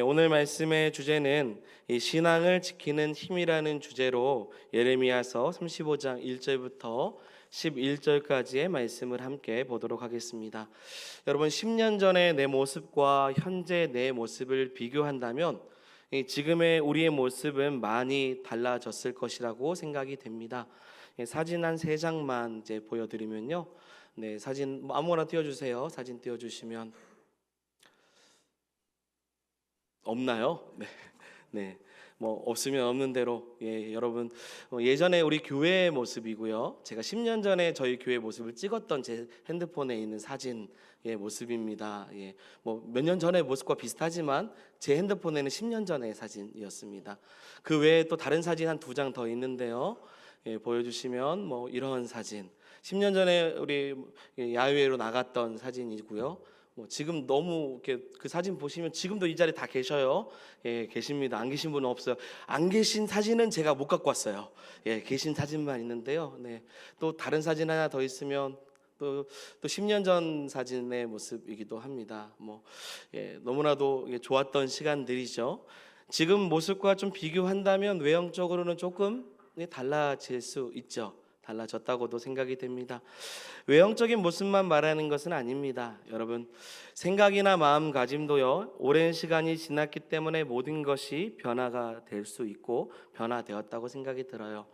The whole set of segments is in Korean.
오늘 말씀의 주제는 이 신앙을 지키는 힘이라는 주제로 예레미야서 35장 1절부터 11절까지의 말씀을 함께 보도록 하겠습니다. 여러분, 10년 전의 내 모습과 현재 내 모습을 비교한다면 지금의 우리의 모습은 많이 달라졌을 것이라고 생각이 됩니다. 사진 한 3장만 이제 보여드리면요. 네, 사진 아무거나 띄워주세요. 사진 띄워주시면 없나요? 네. 네. 뭐 없으면 없는 대로 여러분 예전에 우리 교회의 모습이고요. 제가 10년 전에 저희 교회 모습을 찍었던 제 핸드폰에 있는 사진의 모습입니다. 뭐 몇 년 전의 모습과 비슷하지만 제 핸드폰에는 10년 전의 사진이었습니다. 그 외에 또 다른 사진 한 2장 더 있는데요. 보여주시면 뭐 이런 사진 10년 전에 우리 야외로 나갔던 사진이고요. 뭐 지금 너무 이렇게 그 사진 보시면 지금도 이 자리에 다 계셔요. 계십니다. 안 계신 분은 없어요. 안 계신 사진은 제가 못 갖고 왔어요. 계신 사진만 있는데요. 네. 또 다른 사진 하나 더 있으면 또 10년 전 사진의 모습이기도 합니다. 너무나도 좋았던 시간들이죠. 지금 모습과 좀 비교한다면 외형적으로는 조금 달라질 수 있죠. 달라졌다고도 생각이 됩니다. 외형적인 모습만 말하는 것은 아닙니다. 여러분, 생각이나 마음가짐도요, 오랜 시간이 지났기 때문에 모든 것이 변화가 될 수 있고 변화되었다고 생각이 들어요.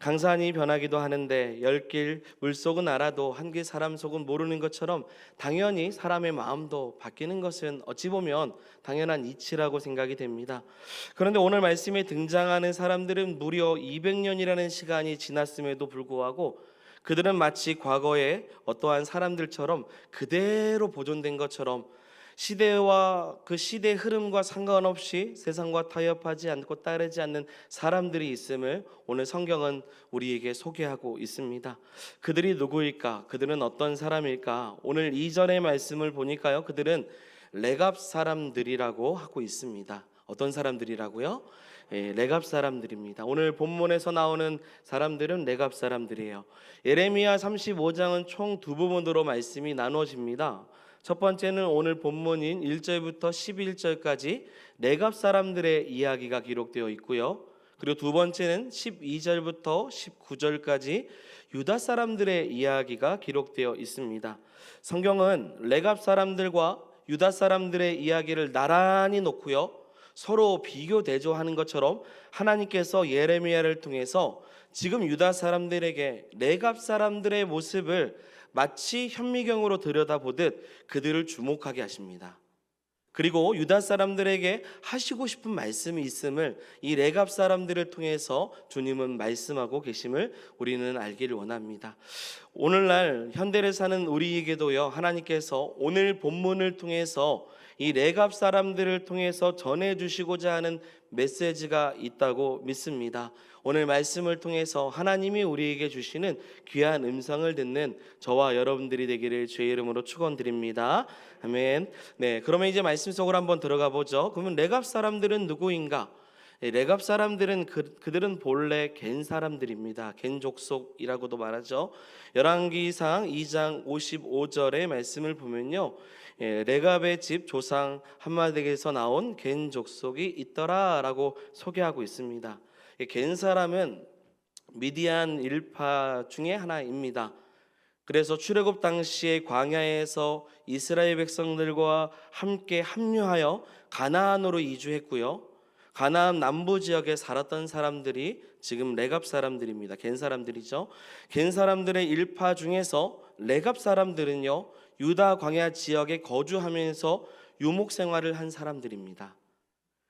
강산이 변하기도 하는데 10길 물속은 알아도 한 길 사람 속은 모르는 것처럼 당연히 사람의 마음도 바뀌는 것은 어찌 보면 당연한 이치라고 생각이 됩니다. 그런데 오늘 말씀에 등장하는 사람들은 무려 200년이라는 시간이 지났음에도 불구하고 그들은 마치 과거의 어떠한 사람들처럼 그대로 보존된 것처럼 시대와 그 시대의 흐름과 상관없이 세상과 타협하지 않고 따르지 않는 사람들이 있음을 오늘 성경은 우리에게 소개하고 있습니다. 그들이 누구일까? 그들은 어떤 사람일까? 오늘 2절의 말씀을 보니까요, 그들은 레갑 사람들이라고 하고 있습니다. 어떤 사람들이라고요? 레갑 사람들입니다. 오늘 본문에서 나오는 사람들은 레갑 사람들이에요. 예레미야 35장은 총 2부분으로 말씀이 나누어집니다. 첫 번째는 오늘 본문인 1절부터 11절까지 레갑 사람들의 이야기가 기록되어 있고요. 그리고 두 번째는 12절부터 19절까지 유다 사람들의 이야기가 기록되어 있습니다. 성경은 레갑 사람들과 유다 사람들의 이야기를 나란히 놓고요, 서로 비교 대조하는 것처럼 하나님께서 예레미야를 통해서 지금 유다 사람들에게 레갑 사람들의 모습을 마치 현미경으로 들여다보듯 그들을 주목하게 하십니다. 그리고 유다 사람들에게 하시고 싶은 말씀이 있음을 이 레갑 사람들을 통해서 주님은 말씀하고 계심을 우리는 알기를 원합니다. 오늘날 현대를 사는 우리에게도요, 하나님께서 오늘 본문을 통해서 이 레갑 사람들을 통해서 전해주시고자 하는 메시지가 있다고 믿습니다. 오늘 말씀을 통해서 하나님이 우리에게 주시는 귀한 음성을 듣는 저와 여러분들이 되기를 주의 이름으로 축원드립니다. 아멘. 네, 그러면 이제 말씀 속으로 한번 들어가 보죠. 그러면 레갑 사람들은 누구인가? 레갑 사람들은 그들은 본래 겐 사람들입니다. 겐 족속이라고도 말하죠. 열왕기상 2장 55절의 말씀을 보면요, 레갑의 집 조상 한마디에서 나온 겐 족속이 있더라라고 소개하고 있습니다. 겐 사람은 미디안 일파 중에 하나입니다. 그래서 출애굽 당시에 광야에서 이스라엘 백성들과 함께 합류하여 가나안으로 이주했고요, 가나안 남부 지역에 살았던 사람들이 지금 레갑 사람들입니다. 겐 사람들이죠. 겐 사람들의 일파 중에서 레갑 사람들은요, 유다 광야 지역에 거주하면서 유목 생활을 한 사람들입니다.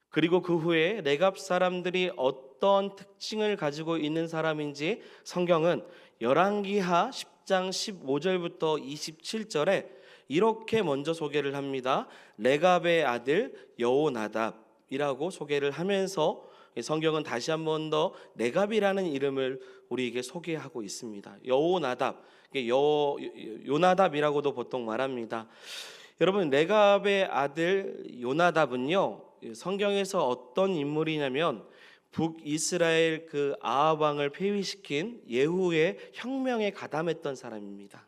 그리고 그 후에 레갑 사람들이 어떤 특징을 가지고 있는 사람인지 성경은 열왕기하 10장 15절부터 27절에 이렇게 먼저 소개를 합니다. 레갑의 아들 여호나답이라고 소개를 하면서 성경은 다시 한 번 더 레갑이라는 이름을 우리에게 소개하고 있습니다. 여호나답, 요나답이라고도 보통 말합니다. 여러분, 레갑의 아들 요나답은요, 성경에서 어떤 인물이냐면 북이스라엘 그 아합 왕을 폐위시킨 예후의 혁명에 가담했던 사람입니다.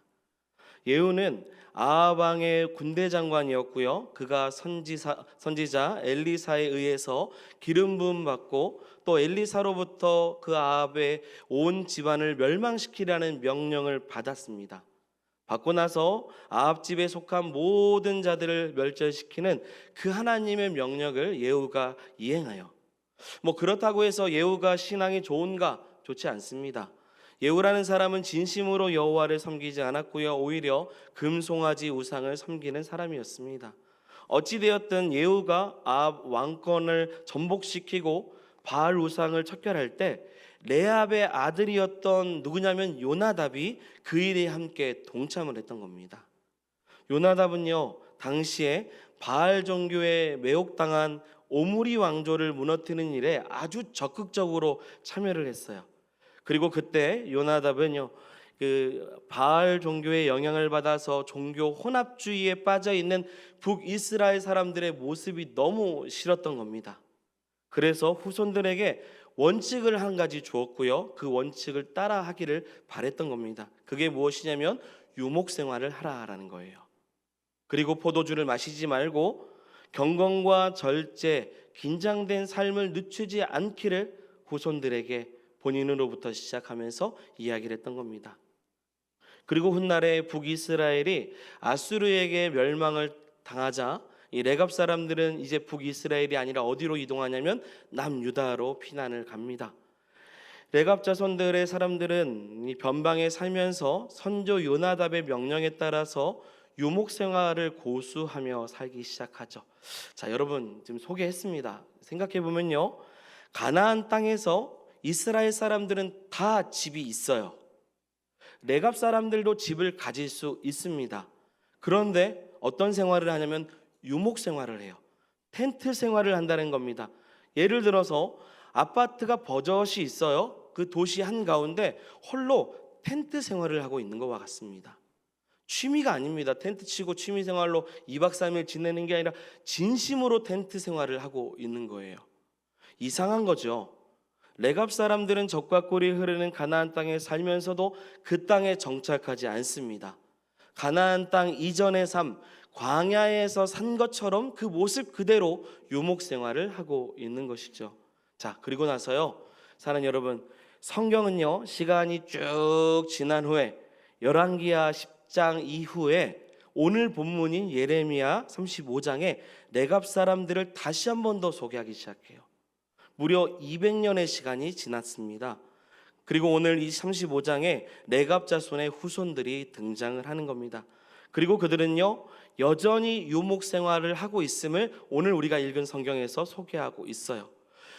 예후는 아합 왕의 군대 장관이었고요. 그가 선지자 엘리사에 의해서 기름 부음 받고 또 엘리사로부터 그 아합의 온 집안을 멸망시키라는 명령을 받았습니다. 받고 나서 아합 집에 속한 모든 자들을 멸절시키는 그 하나님의 명령을 예후가 이행하여 그렇다고 해서 예후가 신앙이 좋은가? 좋지 않습니다. 예후라는 사람은 진심으로 여호와를 섬기지 않았고요. 오히려 금송아지 우상을 섬기는 사람이었습니다. 어찌되었든 예후가 아합 왕권을 전복시키고 바알 우상을 척결할 때 레압의 아들이었던 누구냐면 요나답이 그 일에 함께 동참을 했던 겁니다. 요나답은요, 당시에 바알 종교에 매혹당한 오므리 왕조를 무너뜨리는 일에 아주 적극적으로 참여를 했어요. 그리고 그때 요나답은요, 그 바알 종교의 영향을 받아서 종교 혼합주의에 빠져 있는 북이스라엘 사람들의 모습이 너무 싫었던 겁니다. 그래서 후손들에게 원칙을 한 가지 주었고요, 그 원칙을 따라하기를 바랬던 겁니다. 그게 무엇이냐면 유목 생활을 하라라는 거예요. 그리고 포도주를 마시지 말고 경건과 절제, 긴장된 삶을 늦추지 않기를 후손들에게 본인으로부터 시작하면서 이야기를 했던 겁니다. 그리고 훗날에 북이스라엘이 아수르에게 멸망을 당하자 이 레갑 사람들은 이제 북이스라엘이 아니라 어디로 이동하냐면 남유다로 피난을 갑니다. 레갑 자손들의 사람들은 이 변방에 살면서 선조 요나답의 명령에 따라서 유목 생활을 고수하며 살기 시작하죠. 자, 여러분 지금 소개했습니다. 생각해 보면요, 가나안 땅에서 이스라엘 사람들은 다 집이 있어요. 레갑 사람들도 집을 가질 수 있습니다. 그런데 어떤 생활을 하냐면 유목 생활을 해요. 텐트 생활을 한다는 겁니다. 예를 들어서 아파트가 버젓이 있어요. 그 도시 한가운데 홀로 텐트 생활을 하고 있는 것과 같습니다. 취미가 아닙니다. 텐트 치고 취미 생활로 2박 3일 지내는 게 아니라 진심으로 텐트 생활을 하고 있는 거예요. 이상한 거죠. 레갑 사람들은 적과 꿀이 흐르는 가나안 땅에 살면서도 그 땅에 정착하지 않습니다. 가나안 땅 이전의 삶, 광야에서 산 것처럼 그 모습 그대로 유목 생활을 하고 있는 것이죠. 자, 그리고 나서요, 사랑하는 여러분, 성경은요, 시간이 쭉 지난 후에 열왕기하 10장 이후에 오늘 본문인 예레미야 35장에 레갑 사람들을 다시 한 번 더 소개하기 시작해요. 무려 200년의 시간이 지났습니다. 그리고 오늘 이 35장에 레갑 자손의 후손들이 등장을 하는 겁니다. 그리고 그들은요, 여전히 유목 생활을 하고 있음을 오늘 우리가 읽은 성경에서 소개하고 있어요.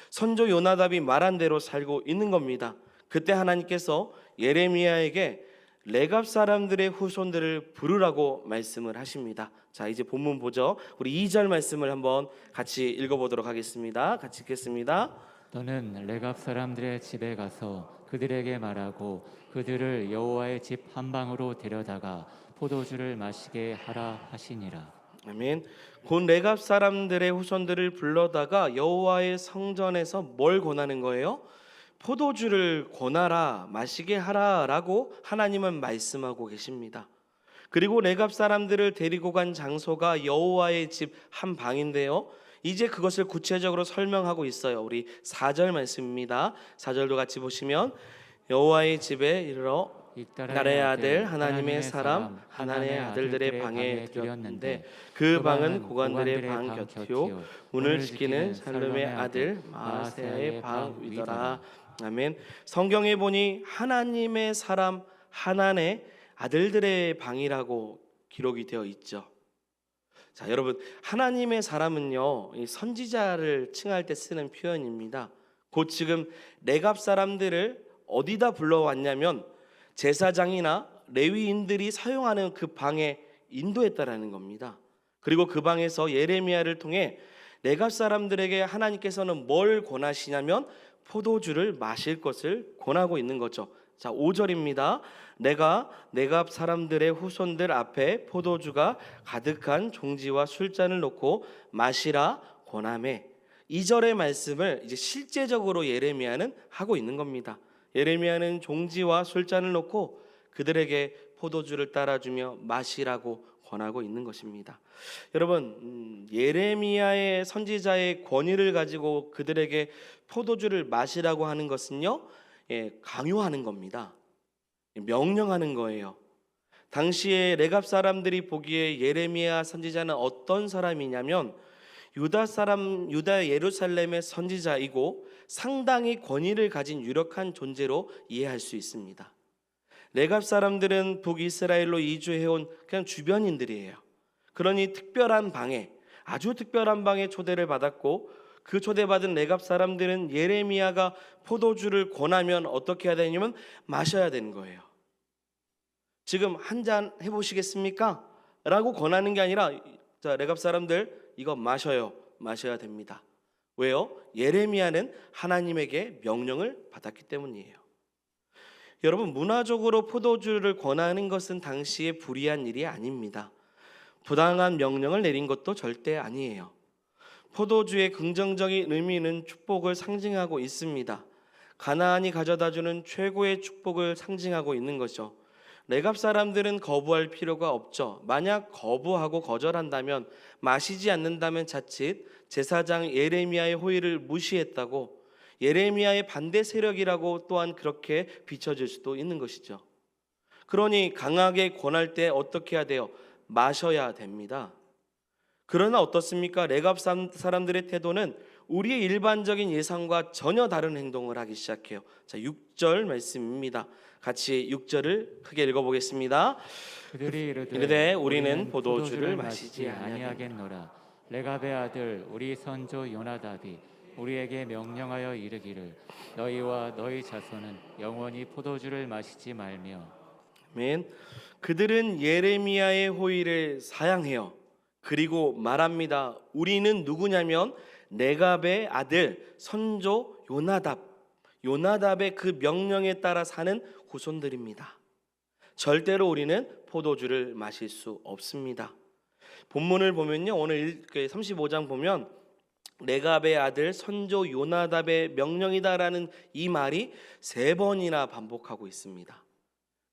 선조 요나답이 말한 대로 살고 있는 겁니다. 그때 하나님께서 예레미야에게 레갑 사람들의 후손들을 부르라고 말씀을 하십니다. 자, 이제 본문 보죠. 우리 2절 말씀을 한번 같이 읽어보도록 하겠습니다. 같이 읽겠습니다. 너는 레갑 사람들의 집에 가서 그들에게 말하고 그들을 여호와의 집 한방으로 데려다가 포도주를 마시게 하라 하시니라. 아멘. 곧 레갑 사람들의 후손들을 불러다가 여호와의 성전에서 뭘 권하는 거예요? 포도주를 권하라, 마시게 하라라고 하나님은 말씀하고 계십니다. 그리고 레갑 사람들을 데리고 간 장소가 여호와의 집 한 방인데요, 이제 그것을 구체적으로 설명하고 있어요. 우리 4절 말씀입니다. 4절도 같이 보시면 여호와의 집에 이르러 나라의 아들 하나님의 사람 하나님의 아들들의 방에 들였는데 그 방은 고관들의 방 곁이요 문을 지키는 샬룸의 아들 마아세야의 방 위더라. 아멘. 성경에 보니 하나님의 사람 하나님의 아들들의 방이라고 기록이 되어 있죠. 자, 여러분, 하나님의 사람은요, 이 선지자를 칭할 때 쓰는 표현입니다. 곧 지금 레갑 사람들을 어디다 불러왔냐면 제사장이나 레위인들이 사용하는 그 방에 인도했다라는 겁니다. 그리고 그 방에서 예레미야를 통해 레갑 사람들에게 하나님께서는 뭘 권하시냐면 포도주를 마실 것을 권하고 있는 거죠. 자, 5절입니다. 내가 레갑 사람들의 후손들 앞에 포도주가 가득한 종지와 술잔을 놓고 마시라 권하매. 2절의 말씀을 이제 실제적으로 예레미야는 하고 있는 겁니다. 예레미야는 종지와 술잔을 놓고 그들에게 포도주를 따라주며 마시라고 권하고 있는 것입니다. 여러분, 예레미야의 선지자의 권위를 가지고 그들에게 포도주를 마시라고 하는 것은요, 강요하는 겁니다. 명령하는 거예요. 당시에 레갑 사람들이 보기에 예레미야 선지자는 어떤 사람이냐면 유다 예루살렘의 선지자이고 상당히 권위를 가진 유력한 존재로 이해할 수 있습니다. 레갑 사람들은 북이스라엘로 이주해온 그냥 주변인들이에요. 그러니 아주 특별한 방에 초대를 받았고, 그 초대받은 레갑 사람들은 예레미야가 포도주를 권하면 어떻게 해야 되냐면 마셔야 되는 거예요. 지금 한 잔 해보시겠습니까? 라고 권하는 게 아니라, 자, 레갑 사람들 이거 마셔야 됩니다. 왜요? 예레미야는 하나님에게 명령을 받았기 때문이에요. 여러분, 문화적으로 포도주를 권하는 것은 당시에 불의한 일이 아닙니다. 부당한 명령을 내린 것도 절대 아니에요. 포도주의 긍정적인 의미는 축복을 상징하고 있습니다. 가나안이 가져다주는 최고의 축복을 상징하고 있는 거죠. 레갑 사람들은 거부할 필요가 없죠. 만약 거부하고 거절한다면, 마시지 않는다면 자칫 제사장 예레미야의 호의를 무시했다고, 예레미야의 반대 세력이라고 또한 그렇게 비춰질 수도 있는 것이죠. 그러니 강하게 권할 때 어떻게 해야 돼요? 마셔야 됩니다. 그러나 어떻습니까? 레갑 사람들의 태도는 우리의 일반적인 예상과 전혀 다른 행동을 하기 시작해요. 자, 6절 말씀입니다. 같이 6절을 크게 읽어보겠습니다. 그들이 이르되 우리는 포도주를 마시지 아니하겠노라. 레갑의 아들 우리 선조 요나답이 우리에게 명령하여 이르기를 너희와 너희 자손은 영원히 포도주를 마시지 말며. 아멘. 그들은 예레미야의 호의를 사양해요. 그리고 말합니다. 우리는 누구냐면 레갑의 아들 선조 요나답의 그 명령에 따라 사는 후손들입니다. 절대로 우리는 포도주를 마실 수 없습니다. 본문을 보면요, 오늘 35장 보면 레갑의 아들 선조 요나답의 명령이다라는 이 말이 3번이나 반복하고 있습니다.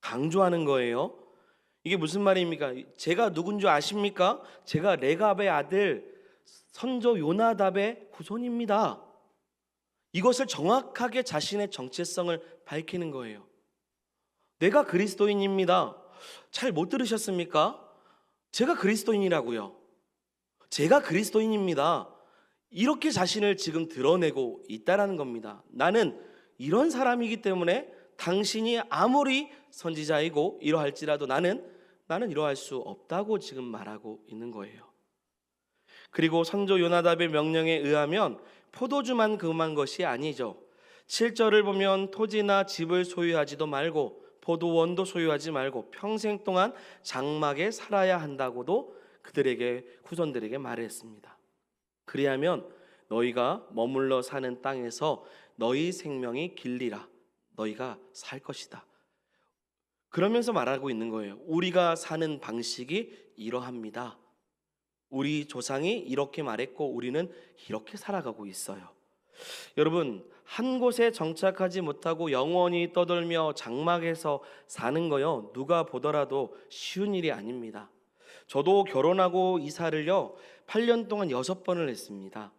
강조하는 거예요. 이게 무슨 말입니까? 제가 누군 줄 아십니까? 제가 레갑의 아들 선조 요나답의 후손입니다. 이것을 정확하게 자신의 정체성을 밝히는 거예요. 내가 그리스도인입니다. 잘 못 들으셨습니까? 제가 그리스도인이라고요. 제가 그리스도인입니다. 이렇게 자신을 지금 드러내고 있다라는 겁니다. 나는 이런 사람이기 때문에 당신이 아무리 선지자이고 이러할지라도 나는 이러할 수 없다고 지금 말하고 있는 거예요. 그리고 선조 요나답의 명령에 의하면 포도주만 금한 것이 아니죠. 7절을 보면 토지나 집을 소유하지도 말고 포도원도 소유하지 말고 평생 동안 장막에 살아야 한다고도 그들에게 후손들에게 말했습니다. 그리하면 너희가 머물러 사는 땅에서 너희 생명이 길리라. 너희가 살 것이다. 그러면서 말하고 있는 거예요. 우리가 사는 방식이 이러합니다. 우리 조상이 이렇게 말했고 우리는 이렇게 살아가고 있어요. 여러분, 한 곳에 정착하지 못하고 영원히 떠돌며 장막에서 사는 거요, 누가 보더라도 쉬운 일이 아닙니다. 저도 결혼하고 이사를요 8년 동안 6번을 했습니다.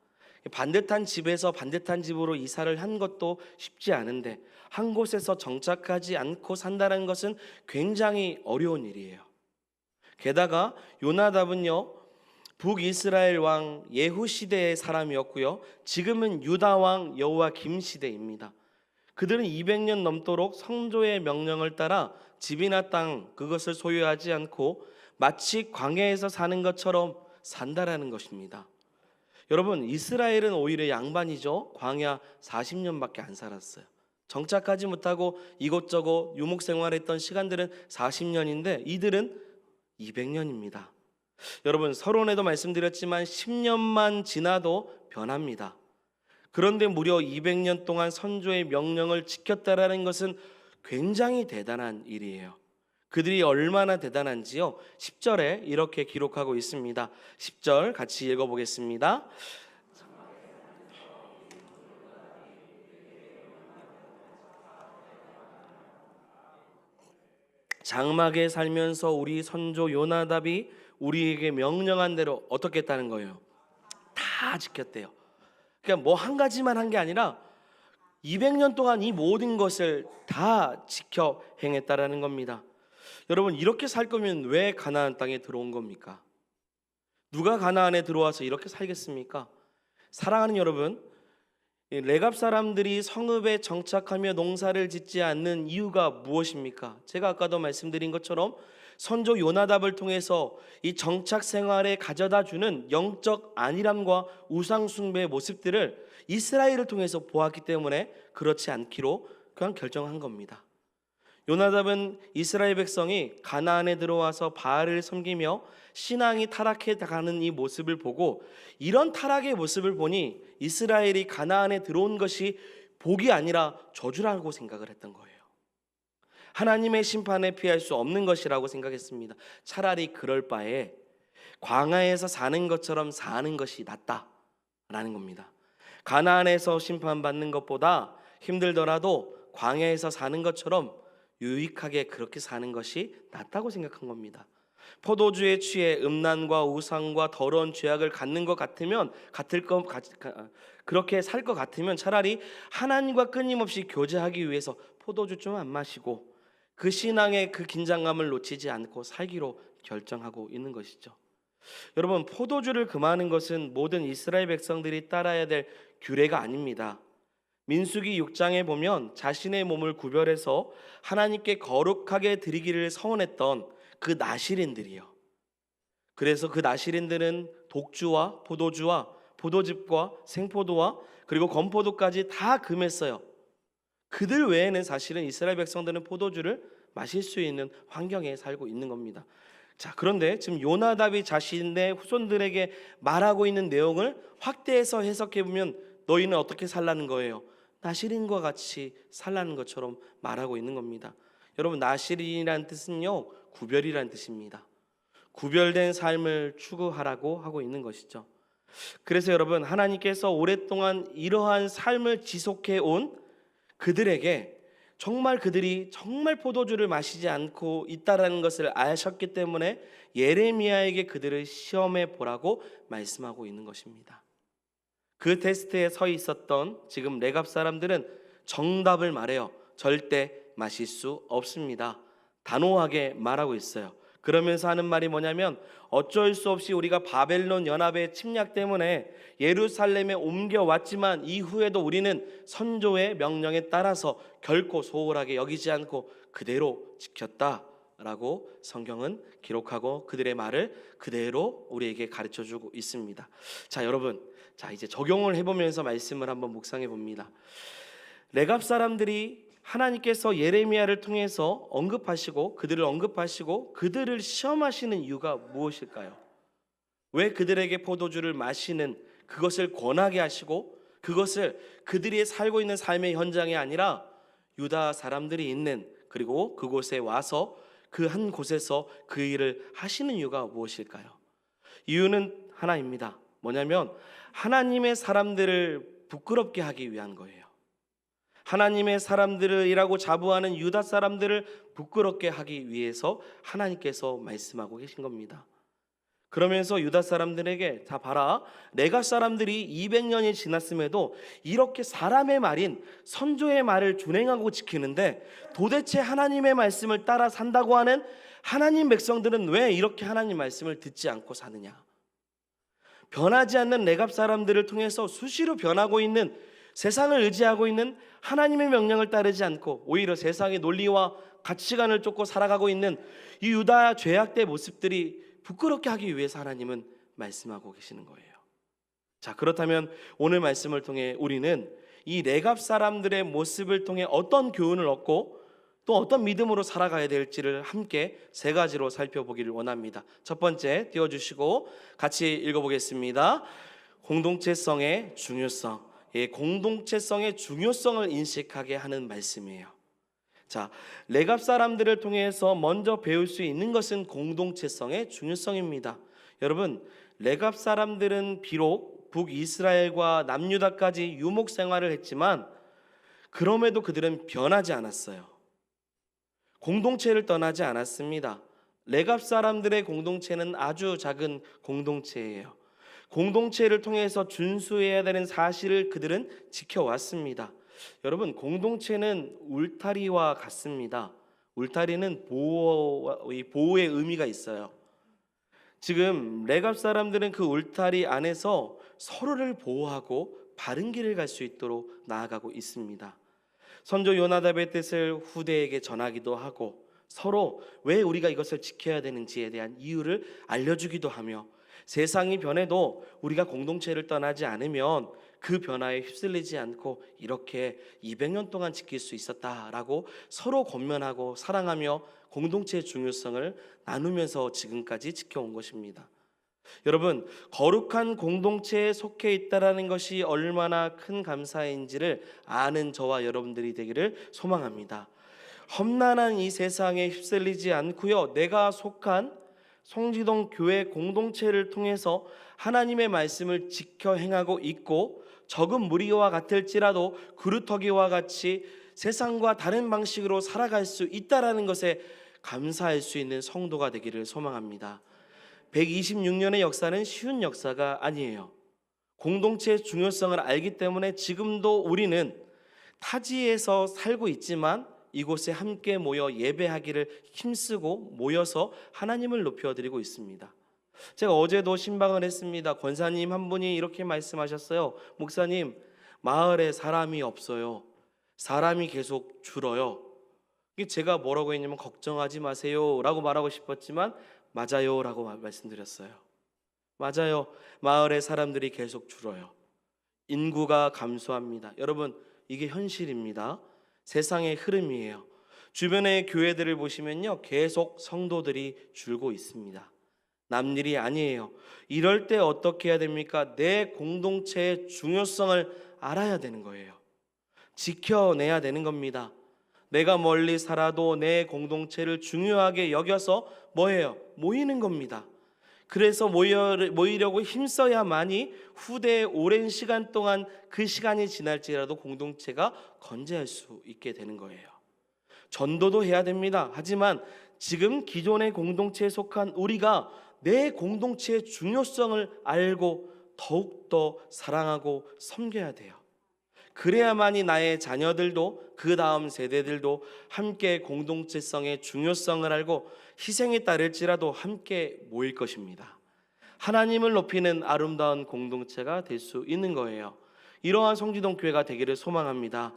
반듯한 집에서 반듯한 집으로 이사를 한 것도 쉽지 않은데 한 곳에서 정착하지 않고 산다는 것은 굉장히 어려운 일이에요. 게다가 요나답은요 북이스라엘 왕 예후 시대의 사람이었고요, 지금은 유다 왕 여호와김 시대입니다. 그들은 200년 넘도록 성조의 명령을 따라 집이나 땅 그것을 소유하지 않고 마치 광야에서 사는 것처럼 산다라는 것입니다. 여러분, 이스라엘은 오히려 양반이죠. 광야 40년밖에 안 살았어요. 정착하지 못하고 이곳저곳 유목 생활했던 시간들은 40년인데 이들은 200년입니다. 여러분, 서론에도 말씀드렸지만 10년만 지나도 변합니다. 그런데 무려 200년 동안 선조의 명령을 지켰다라는 것은 굉장히 대단한 일이에요. 그들이 얼마나 대단한지요 10절에 이렇게 기록하고 있습니다. 10절 같이 읽어보겠습니다. 장막에 살면서 우리 선조 요나답이 우리에게 명령한 대로 어떻게 했다는 거예요? 다 지켰대요. 그러니까 뭐 한 가지만 한 게 아니라 200년 동안 이 모든 것을 다 지켜 행했다라는 겁니다. 여러분, 이렇게 살 거면 왜 가나안 땅에 들어온 겁니까? 누가 가나안에 들어와서 이렇게 살겠습니까? 사랑하는 여러분, 이 레갑 사람들이 성읍에 정착하며 농사를 짓지 않는 이유가 무엇입니까? 제가 아까도 말씀드린 것처럼 선조 요나답을 통해서 이 정착 생활에 가져다 주는 영적 안일함과 우상 숭배의 모습들을 이스라엘을 통해서 보았기 때문에 그렇지 않기로 그냥 결정한 겁니다. 요나답은 이스라엘 백성이 가나안에 들어와서 바알을 섬기며 신앙이 타락해 가는 이 모습을 보고, 이런 타락의 모습을 보니 이스라엘이 가나안에 들어온 것이 복이 아니라 저주라고 생각을 했던 거예요. 하나님의 심판에 피할 수 없는 것이라고 생각했습니다. 차라리 그럴 바에 광야에서 사는 것처럼 사는 것이 낫다라는 겁니다. 가나안에서 심판받는 것보다 힘들더라도 광야에서 사는 것처럼 유익하게 그렇게 사는 것이 낫다고 생각한 겁니다. 포도주에 취해 음란과 우상과 더러운 죄악을 갖는 것 같으면 그렇게 살 것 같으면 차라리 하나님과 끊임없이 교제하기 위해서 포도주 좀 안 마시고 그 신앙의 그 긴장감을 놓치지 않고 살기로 결정하고 있는 것이죠. 여러분, 포도주를 금하는 것은 모든 이스라엘 백성들이 따라야 될 규례가 아닙니다. 민수기 6장에 보면 자신의 몸을 구별해서 하나님께 거룩하게 드리기를 서원했던 그 나실인들이요. 그래서 그 나실인들은 독주와 포도주와 포도즙과 생포도와 그리고 건포도까지 다 금했어요. 그들 외에는 사실은 이스라엘 백성들은 포도주를 마실 수 있는 환경에 살고 있는 겁니다. 자, 그런데 지금 요나답이 자신의 후손들에게 말하고 있는 내용을 확대해서 해석해 보면 너희는 어떻게 살라는 거예요? 나실인과 같이 살라는 것처럼 말하고 있는 겁니다. 여러분, 나실인이라는 뜻은요, 구별이라는 뜻입니다. 구별된 삶을 추구하라고 하고 있는 것이죠. 그래서 여러분, 하나님께서 오랫동안 이러한 삶을 지속해 온 그들에게 그들이 정말 포도주를 마시지 않고 있다라는 것을 아셨기 때문에 예레미야에게 그들을 시험해 보라고 말씀하고 있는 것입니다. 그 테스트에 서 있었던 지금 레갑 사람들은 정답을 말해요. 절대 마실 수 없습니다. 단호하게 말하고 있어요. 그러면서 하는 말이 뭐냐면, 어쩔 수 없이 우리가 바벨론 연합의 침략 때문에 예루살렘에 옮겨왔지만 이후에도 우리는 선조의 명령에 따라서 결코 소홀하게 여기지 않고 그대로 지켰다라고 성경은 기록하고 그들의 말을 그대로 우리에게 가르쳐주고 있습니다. 자, 여러분, 이제 적용을 해보면서 말씀을 한번 묵상해 봅니다. 레갑 사람들이 하나님께서 예레미야를 통해서 그들을 언급하시고 그들을 시험하시는 이유가 무엇일까요? 왜 그들에게 포도주를 마시는 그것을 권하게 하시고 그것을 그들이 살고 있는 삶의 현장이 아니라 유다 사람들이 있는 그리고 그곳에 와서 그 한 곳에서 그 일을 하시는 이유가 무엇일까요? 이유는 하나입니다. 뭐냐면 하나님의 사람들을 부끄럽게 하기 위한 거예요. 하나님의 사람들이라고 자부하는 유다 사람들을 부끄럽게 하기 위해서 하나님께서 말씀하고 계신 겁니다. 그러면서 유다 사람들에게 다 봐라, 레갑 사람들이 200년이 지났음에도 이렇게 사람의 말인 선조의 말을 준행하고 지키는데 도대체 하나님의 말씀을 따라 산다고 하는 하나님 백성들은 왜 이렇게 하나님 말씀을 듣지 않고 사느냐? 변하지 않는 레갑 사람들을 통해서 수시로 변하고 있는, 세상을 의지하고 있는 하나님의 명령을 따르지 않고 오히려 세상의 논리와 가치관을 쫓고 살아가고 있는 이 유다 죄악된 모습들이 부끄럽게 하기 위해서 하나님은 말씀하고 계시는 거예요. 자, 그렇다면 오늘 말씀을 통해 우리는 이 레갑 사람들의 모습을 통해 어떤 교훈을 얻고 또 어떤 믿음으로 살아가야 될지를 함께 세 가지로 살펴보기를 원합니다. 첫 번째, 띄워주시고 같이 읽어보겠습니다. 공동체성의 중요성. 공동체성의 중요성을 인식하게 하는 말씀이에요. 자, 레갑 사람들을 통해서 먼저 배울 수 있는 것은 공동체성의 중요성입니다. 여러분, 레갑 사람들은 비록 북이스라엘과 남유다까지 유목 생활을 했지만 그럼에도 그들은 변하지 않았어요. 공동체를 떠나지 않았습니다. 레갑 사람들의 공동체는 아주 작은 공동체예요. 공동체를 통해서 준수해야 되는 사실을 그들은 지켜왔습니다. 여러분, 공동체는 울타리와 같습니다. 울타리는 보호의 의미가 있어요. 지금 레갑 사람들은 그 울타리 안에서 서로를 보호하고 바른 길을 갈 수 있도록 나아가고 있습니다. 선조 요나답의 뜻을 후대에게 전하기도 하고 서로 왜 우리가 이것을 지켜야 되는지에 대한 이유를 알려주기도 하며 세상이 변해도 우리가 공동체를 떠나지 않으면 그 변화에 휩쓸리지 않고 이렇게 200년 동안 지킬 수 있었다라고 서로 권면하고 사랑하며 공동체의 중요성을 나누면서 지금까지 지켜온 것입니다. 여러분, 거룩한 공동체에 속해 있다라는 것이 얼마나 큰 감사인지를 아는 저와 여러분들이 되기를 소망합니다. 험난한 이 세상에 휩쓸리지 않고요, 내가 속한 송지동 교회 공동체를 통해서 하나님의 말씀을 지켜 행하고 있고 적은 무리와 같을지라도 그루터기와 같이 세상과 다른 방식으로 살아갈 수 있다라는 것에 감사할 수 있는 성도가 되기를 소망합니다. 126년의 역사는 쉬운 역사가 아니에요. 공동체의 중요성을 알기 때문에 지금도 우리는 타지에서 살고 있지만 이곳에 함께 모여 예배하기를 힘쓰고 모여서 하나님을 높여드리고 있습니다. 제가 어제도 신방을 했습니다. 권사님 한 분이 이렇게 말씀하셨어요. 목사님, 마을에 사람이 없어요. 사람이 계속 줄어요. 제가 뭐라고 했냐면 걱정하지 마세요 라고 말하고 싶었지만 맞아요 라고 말씀드렸어요. 맞아요. 마을의 사람들이 계속 줄어요. 인구가 감소합니다. 여러분, 이게 현실입니다. 세상의 흐름이에요. 주변의 교회들을 보시면요, 계속 성도들이 줄고 있습니다. 남일이 아니에요. 이럴 때 어떻게 해야 됩니까? 내 공동체의 중요성을 알아야 되는 거예요. 지켜내야 되는 겁니다. 내가 멀리 살아도 내 공동체를 중요하게 여겨서 뭐예요? 모이는 겁니다. 그래서 모이려고 힘써야만이 후대의 오랜 시간 동안 그 시간이 지날지라도 공동체가 건재할 수 있게 되는 거예요. 전도도 해야 됩니다. 하지만 지금 기존의 공동체에 속한 우리가 내 공동체의 중요성을 알고 더욱더 사랑하고 섬겨야 돼요. 그래야만이 나의 자녀들도 그 다음 세대들도 함께 공동체성의 중요성을 알고 희생에 따를지라도 함께 모일 것입니다. 하나님을 높이는 아름다운 공동체가 될 수 있는 거예요. 이러한 성지동 교회가 되기를 소망합니다.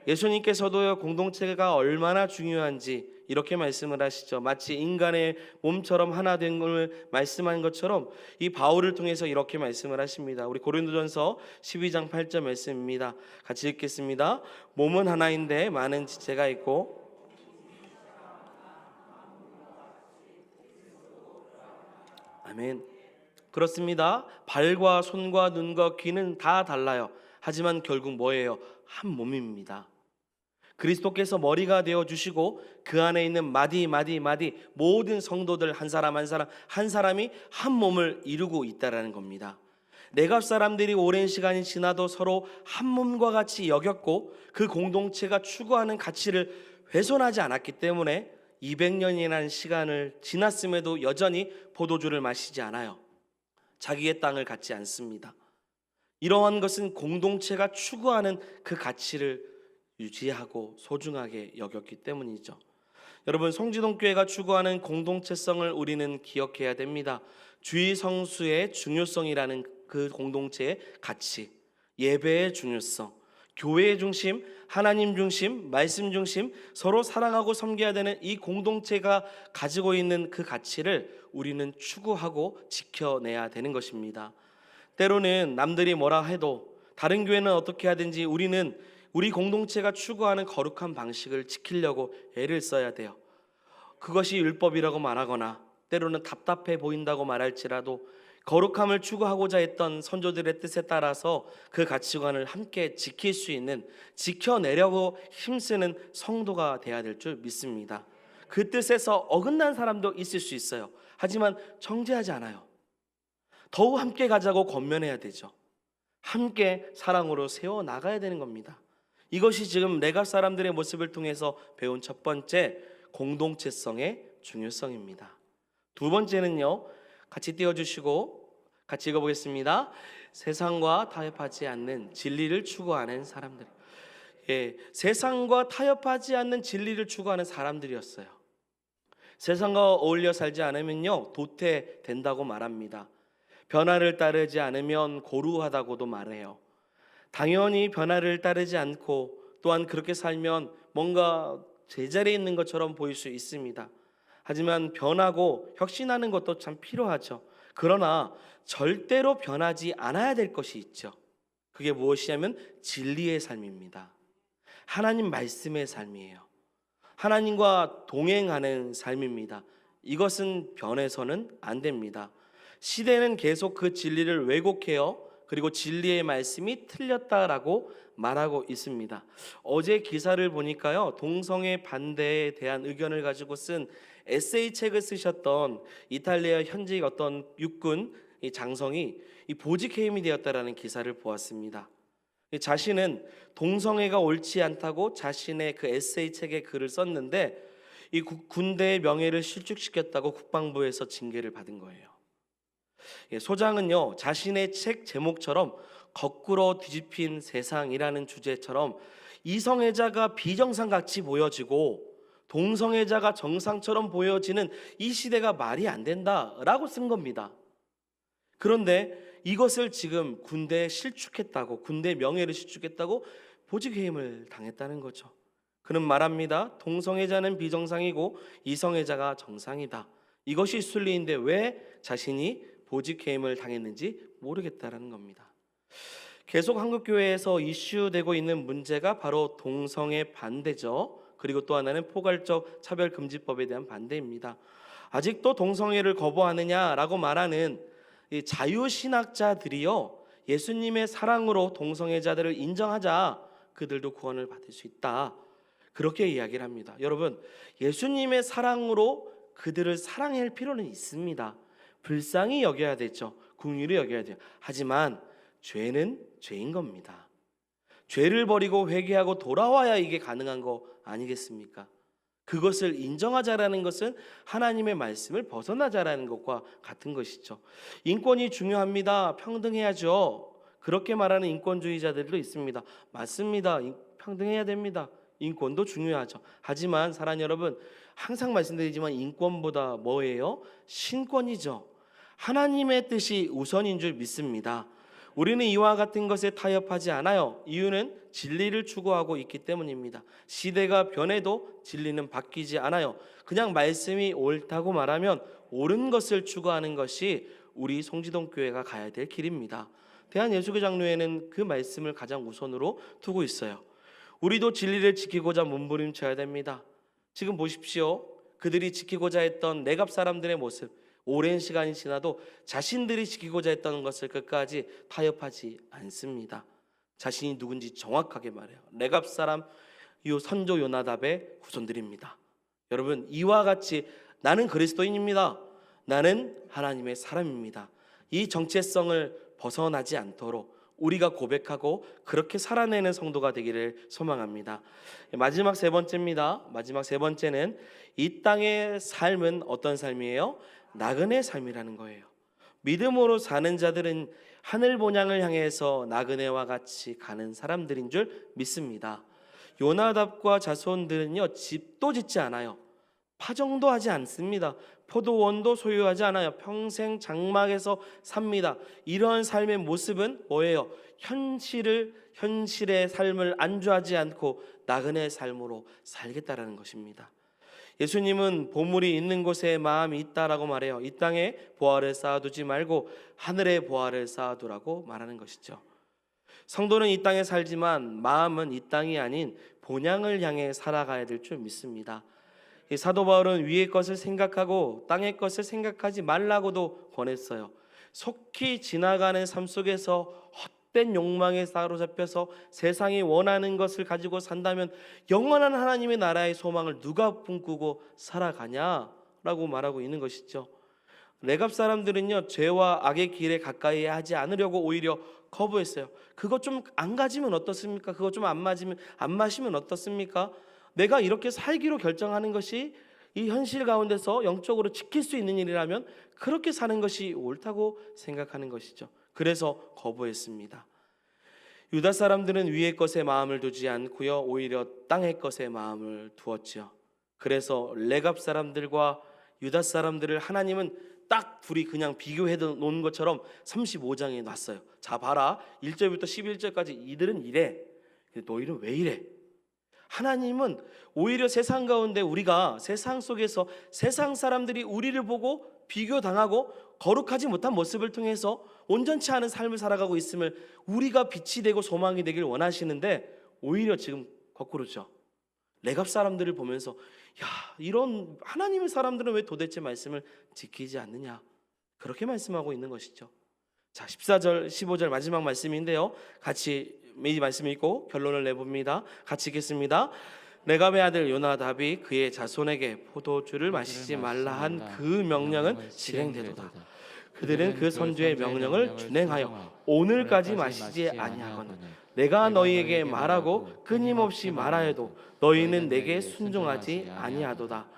예수님께서도요, 공동체가 얼마나 중요한지 이렇게 말씀을 하시죠. 마치 인간의 몸처럼 하나 된 걸 말씀한 것처럼 이 바울을 통해서 이렇게 말씀을 하십니다. 우리 고린도전서 12장 8절 말씀입니다. 같이 읽겠습니다. 몸은 하나인데 많은 지체가 있고 아멘. 그렇습니다. 발과 손과 눈과 귀는 다 달라요. 하지만 결국 뭐예요? 한 몸입니다. 그리스도께서 머리가 되어 주시고 그 안에 있는 마디 모든 성도들 한 사람 한 사람이 한 몸을 이루고 있다라는 겁니다. 레갑 사람들이 오랜 시간이 지나도 서로 한 몸과 같이 여겼고 그 공동체가 추구하는 가치를 훼손하지 않았기 때문에 200년이라는 시간을 지났음에도 여전히 포도주를 마시지 않아요. 자기의 땅을 갖지 않습니다. 이러한 것은 공동체가 추구하는 그 가치를 유지하고 소중하게 여겼기 때문이죠. 여러분, 송지동교회가 추구하는 공동체성을 우리는 기억해야 됩니다. 주의 성수의 중요성이라는 그 공동체의 가치, 예배의 중요성, 교회의 중심, 하나님 중심, 말씀 중심, 서로 사랑하고 섬겨야 되는 이 공동체가 가지고 있는 그 가치를 우리는 추구하고 지켜내야 되는 것입니다. 때로는 남들이 뭐라 해도 다른 교회는 어떻게 하든지 우리는 우리 공동체가 추구하는 거룩한 방식을 지키려고 애를 써야 돼요. 그것이 율법이라고 말하거나 때로는 답답해 보인다고 말할지라도 거룩함을 추구하고자 했던 선조들의 뜻에 따라서 그 가치관을 함께 지킬 수 있는, 지켜내려고 힘쓰는 성도가 돼야 될 줄 믿습니다. 그 뜻에서 어긋난 사람도 있을 수 있어요. 하지만 정죄하지 않아요. 더욱 함께 가자고 권면해야 되죠. 함께 사랑으로 세워나가야 되는 겁니다. 이것이 지금 레갑 사람들의 모습을 통해서 배운 첫 번째 공동체성의 중요성입니다. 두 번째는요, 같이 띄워주시고 같이 읽어보겠습니다. 세상과 타협하지 않는 진리를 추구하는 사람들. 세상과 타협하지 않는 진리를 추구하는 사람들이었어요. 세상과 어울려 살지 않으면요, 도태된다고 말합니다. 변화를 따르지 않으면 고루하다고도 말해요. 당연히 변화를 따르지 않고 또한 그렇게 살면 뭔가 제자리에 있는 것처럼 보일 수 있습니다. 하지만 변하고 혁신하는 것도 참 필요하죠. 그러나 절대로 변하지 않아야 될 것이 있죠. 그게 무엇이냐면 진리의 삶입니다. 하나님 말씀의 삶이에요. 하나님과 동행하는 삶입니다. 이것은 변해서는 안 됩니다. 시대는 계속 그 진리를 왜곡해요. 그리고 진리의 말씀이 틀렸다라고 말하고 있습니다. 어제 기사를 보니까요, 동성애 반대에 대한 의견을 가지고 쓴 에세이 책을 쓰셨던 이탈리아 현직 어떤 육군 장성이 보직해임이 되었다라는 기사를 보았습니다. 자신은 동성애가 옳지 않다고 자신의 그 에세이 책에 글을 썼는데 이 군대의 명예를 실축시켰다고 국방부에서 징계를 받은 거예요. 소장은요, 자신의 책 제목처럼 거꾸로 뒤집힌 세상이라는 주제처럼 이성애자가 비정상같이 보여지고 동성애자가 정상처럼 보여지는 이 시대가 말이 안 된다라고 쓴 겁니다. 그런데 이것을 지금 군대에 실축했다고, 군대 명예를 실축했다고 보직해임을 당했다는 거죠. 그는 말합니다. 동성애자는 비정상이고 이성애자가 정상이다. 이것이 순리인데 왜 자신이 보직해임을 당했는지 모르겠다라는 겁니다. 계속 한국교회에서 이슈되고 있는 문제가 바로 동성애 반대죠. 그리고 또 하나는 포괄적 차별금지법에 대한 반대입니다. 아직도 동성애를 거부하느냐라고 말하는 이 자유신학자들이요, 예수님의 사랑으로 동성애자들을 인정하자 그들도 구원을 받을 수 있다, 그렇게 이야기를 합니다. 여러분, 예수님의 사랑으로 그들을 사랑할 필요는 있습니다. 불쌍히 여겨야 되죠. 긍휼히 여겨야 돼요. 하지만 죄는 죄인 겁니다. 죄를 버리고 회개하고 돌아와야 이게 가능한 거 아니겠습니까? 그것을 인정하자라는 것은 하나님의 말씀을 벗어나자라는 것과 같은 것이죠. 인권이 중요합니다. 평등해야죠. 그렇게 말하는 인권주의자들도 있습니다. 맞습니다. 평등해야 됩니다. 인권도 중요하죠. 하지만 사랑하는 여러분, 항상 말씀드리지만 인권보다 뭐예요? 신권이죠. 하나님의 뜻이 우선인 줄 믿습니다. 우리는 이와 같은 것에 타협하지 않아요. 이유는 진리를 추구하고 있기 때문입니다. 시대가 변해도 진리는 바뀌지 않아요. 그냥 말씀이 옳다고 말하면 옳은 것을 추구하는 것이 우리 송지동 교회가 가야 될 길입니다. 대한예수교 장로회는 그 말씀을 가장 우선으로 두고 있어요. 우리도 진리를 지키고자 몸부림쳐야 됩니다. 지금 보십시오. 그들이 지키고자 했던 내갑 사람들의 모습, 오랜 시간이 지나도 자신들이 지키고자 했던 것을 끝까지 타협하지 않습니다. 자신이 누군지 정확하게 말해요. 내갑 사람 선조 요나답의 후손들입니다. 여러분, 이와 같이 나는 그리스도인입니다. 나는 하나님의 사람입니다. 이 정체성을 벗어나지 않도록 우리가 고백하고 그렇게 살아내는 성도가 되기를 소망합니다. 마지막 세 번째입니다. 마지막 세 번째는 이 땅의 삶은 어떤 삶이에요? 나그네 삶이라는 거예요. 믿음으로 사는 자들은 하늘 본향을 향해서 나그네와 같이 가는 사람들인 줄 믿습니다. 요나답과 자손들은요, 집도 짓지 않아요. 파종도 하지 않습니다. 포도원도 소유하지 않아요. 평생 장막에서 삽니다. 이러한 삶의 모습은 뭐예요? 현실의 삶을 안주하지 않고 나그네 삶으로 살겠다라는 것입니다. 예수님은 보물이 있는 곳에 마음이 있다라고 말해요. 이 땅에 보화를 쌓아두지 말고 하늘에 보화를 쌓아두라고 말하는 것이죠. 성도는 이 땅에 살지만 마음은 이 땅이 아닌 본향을 향해 살아가야 될 줄 믿습니다. 이 사도 바울은 위의 것을 생각하고 땅의 것을 생각하지 말라고도 권했어요. 속히 지나가는 삶 속에서 헛된 욕망에 사로잡혀서 세상이 원하는 것을 가지고 산다면 영원한 하나님의 나라의 소망을 누가 꿈꾸고 살아가냐라고 말하고 있는 것이죠. 레갑 사람들은요, 죄와 악의 길에 가까이 하지 않으려고 오히려 거부했어요. 그거 좀 안 가지면 어떻습니까? 그거 좀 안 마시면 어떻습니까? 내가 이렇게 살기로 결정하는 것이 이 현실 가운데서 영적으로 지킬 수 있는 일이라면 그렇게 사는 것이 옳다고 생각하는 것이죠. 그래서 거부했습니다. 유다 사람들은 위의 것에 마음을 두지 않고요, 오히려 땅의 것에 마음을 두었지요. 그래서 레갑 사람들과 유다 사람들을 하나님은 딱 둘이 그냥 비교해 놓은 것처럼 35장에 놨어요. 자 봐라, 1절부터 11절까지 이들은 이래, 너희는 왜 이래? 하나님은 오히려 세상 가운데 우리가 세상 속에서 세상 사람들이 우리를 보고 비교당하고 거룩하지 못한 모습을 통해서 온전치 않은 삶을 살아가고 있음을 우리가 빛이 되고 소망이 되길 원하시는데, 오히려 지금 거꾸로죠. 레갑 사람들을 보면서 야, 이런 하나님의 사람들은 왜 도대체 말씀을 지키지 않느냐, 그렇게 말씀하고 있는 것이죠. 자, 14절 15절 마지막 말씀인데요, 같이 이 말씀 읽고 결론을 내봅니다. 같이 읽겠습니다. 레갑의 아들 요나답이 그의 자손에게 포도주를 마시지 말라 한 그 명령은 실행되도다. 그들은 그 선주의 명령을 준행하여 오늘까지 마시지 아니하거늘 내가 너희에게 말하고 끊임없이 말하여도 너희는 내게 순종하지 아니하도다.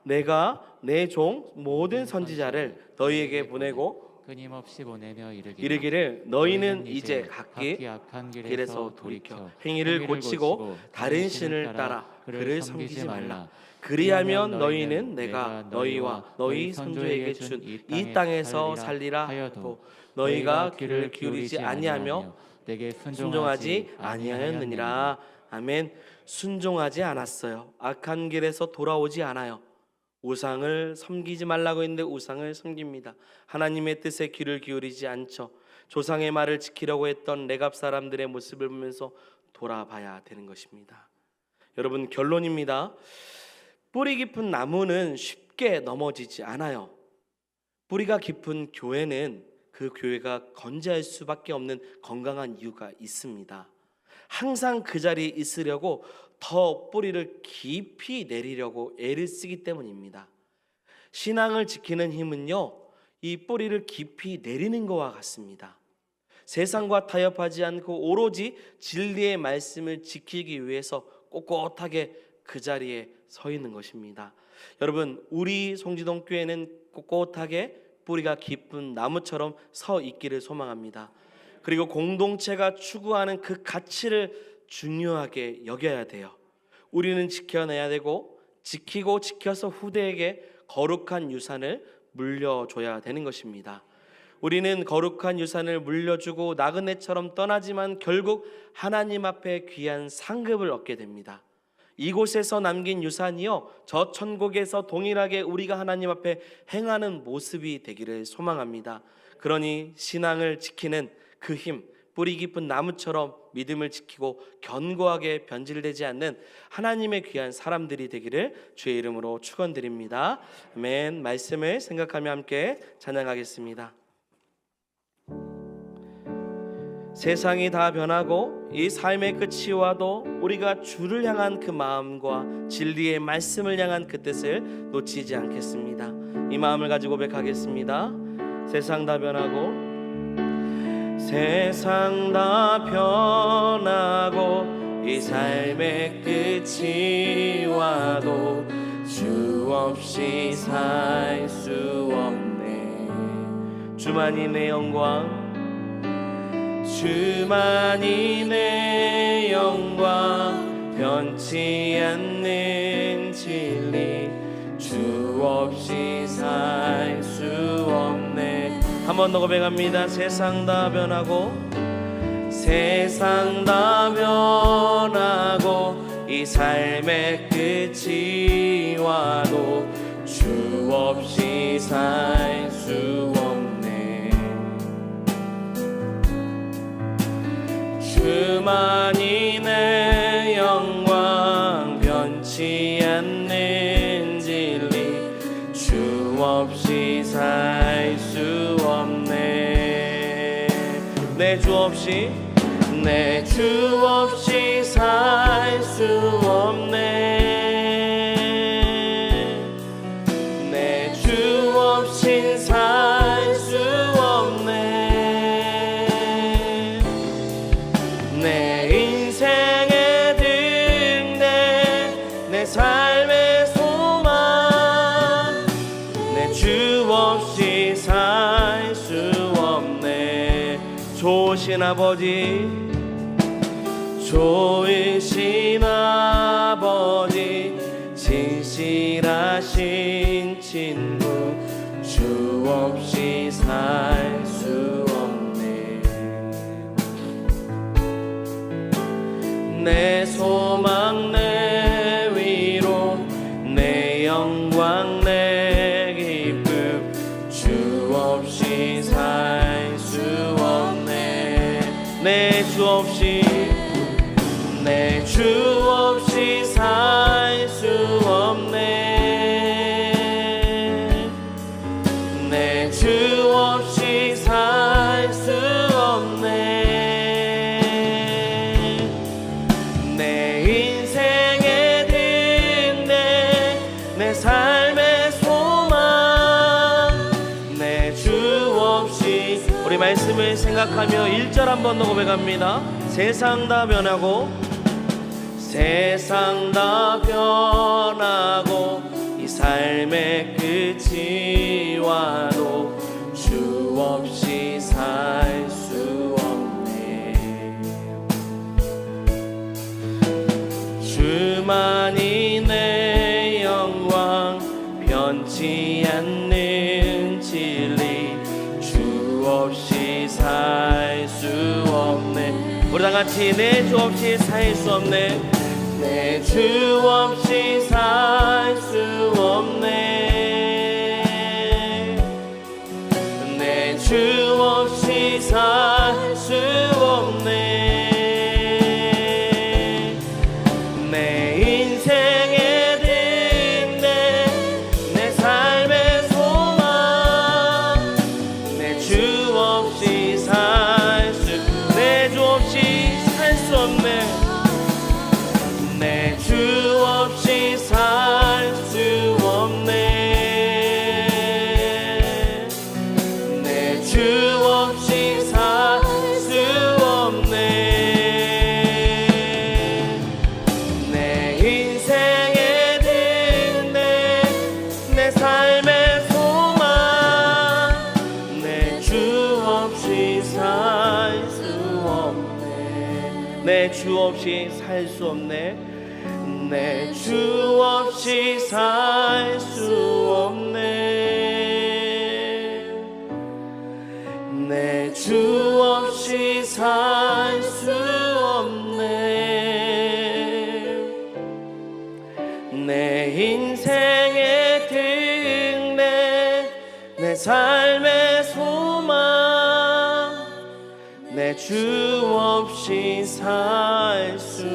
내가 내 종 모든 선지자를 너희에게 보내고 끊임없이 보내며 이르기를 너희는 이제 각기 악한 길에서 돌이켜 행위를 고치고 다른 신을 따라 그를 섬기지 말라. 그리하면 너희는 내가 너희와 너희 선조에게 준 이 땅에서 살리라 하여도 너희가 귀를 기울이지 아니하며 내게 순종하지 아니하였느니라. 아멘. 순종하지 않았어요. 악한 길에서 돌아오지 않아요. 우상을 섬기지 말라고 했는데 우상을 섬깁니다. 하나님의 뜻에 귀를 기울이지 않죠. 조상의 말을 지키려고 했던 레갑 사람들의 모습을 보면서 돌아봐야 되는 것입니다. 여러분, 결론입니다. 뿌리 깊은 나무는 쉽게 넘어지지 않아요. 뿌리가 깊은 교회는 그 교회가 건재할 수밖에 없는 건강한 이유가 있습니다. 항상 그 자리에 있으려고 더 뿌리를 깊이 내리려고 애를 쓰기 때문입니다. 신앙을 지키는 힘은요, 이 뿌리를 깊이 내리는 것과 같습니다. 세상과 타협하지 않고 오로지 진리의 말씀을 지키기 위해서 꼿꼿하게 그 자리에 서 있는 것입니다. 여러분, 우리 송지동 교회는 꼿꼿하게 뿌리가 깊은 나무처럼 서 있기를 소망합니다. 그리고 공동체가 추구하는 그 가치를 중요하게 여겨야 돼요. 우리는 지켜내야 되고 지키고 지켜서 후대에게 거룩한 유산을 물려줘야 되는 것입니다. 우리는 거룩한 유산을 물려주고 나그네처럼 떠나지만 결국 하나님 앞에 귀한 상급을 얻게 됩니다. 이곳에서 남긴 유산이요, 저 천국에서 동일하게 우리가 하나님 앞에 행하는 모습이 되기를 소망합니다. 그러니 신앙을 지키는 그 힘, 뿌리 깊은 나무처럼 믿음을 지키고 견고하게 변질되지 않는 하나님의 귀한 사람들이 되기를 주의 이름으로 축원드립니다. 아멘. 말씀을 생각하며 함께 찬양하겠습니다. 세상이 다 변하고 이 삶의 끝이 와도 우리가 주를 향한 그 마음과 진리의 말씀을 향한 그 뜻을 놓치지 않겠습니다. 이 마음을 가지고 고백하겠습니다. 세상 다 변하고 세상 다 변하고 이 삶의 끝이 와도 주 없이 살 수 없네. 주만이 내 영광, 주만이 내 영광, 변치 않는 진리, 주 없이 살 수 없네. 한 번 더 고백합니다. 세상 다 변하고 세상 다 변하고 이 삶의 끝이 와도 주 없이 살 수 없네. 주만이 내 영광, 변치 않는 진리, 주 없이 살 수 없네. 내 주 없이, 내 주 없이 살 수 없네. 내 주 없이 살 수 없네. 내 인생의 등대, 내 아버지, 좋으신 아버지, 진실하신 친구, 주 없이 살 수 없네. 내 소망, 내 위로, 내 영광, 내 기쁨, 주 없이 살 수 없네. 내 주 없이, 내 주 없이 살 수 없네. 내 주 없이 살 수 없네. 내 인생의 등대, 내 삶의 소망, 내 주 없이. 우리 말씀을 생각하며 1절 한 번 더 고백합니다. 세상 다 변하고, 세상 다 변하고, 이 삶의 끝이 와도 주 없이 살 수 없네. 주만이 내 영광, 변치 않는 진리, 주 없이 살 수 없네. 우리 다 같이 내 주 없이 살 수 없네. 내 주 없이 살 수 없네. 내 주 없이 살 수 없네. 내 인생의 등대, 내 삶의 소망, 내 주 없이 살 수, 내 주 없이 살 수 없네. 내 주 없이 살 수 없네. 내 주 없이 살 수 없네. 내 인생의 등대, 내 삶의 소망, 내 주 없이 살 수 없네. 내 주 없이 살 수 없네. 내 주 없이 살 수 없네. 내 주 없이 살 수 없네. 내 인생의 등대, 내 삶의 소망, 내 주 없이 살 수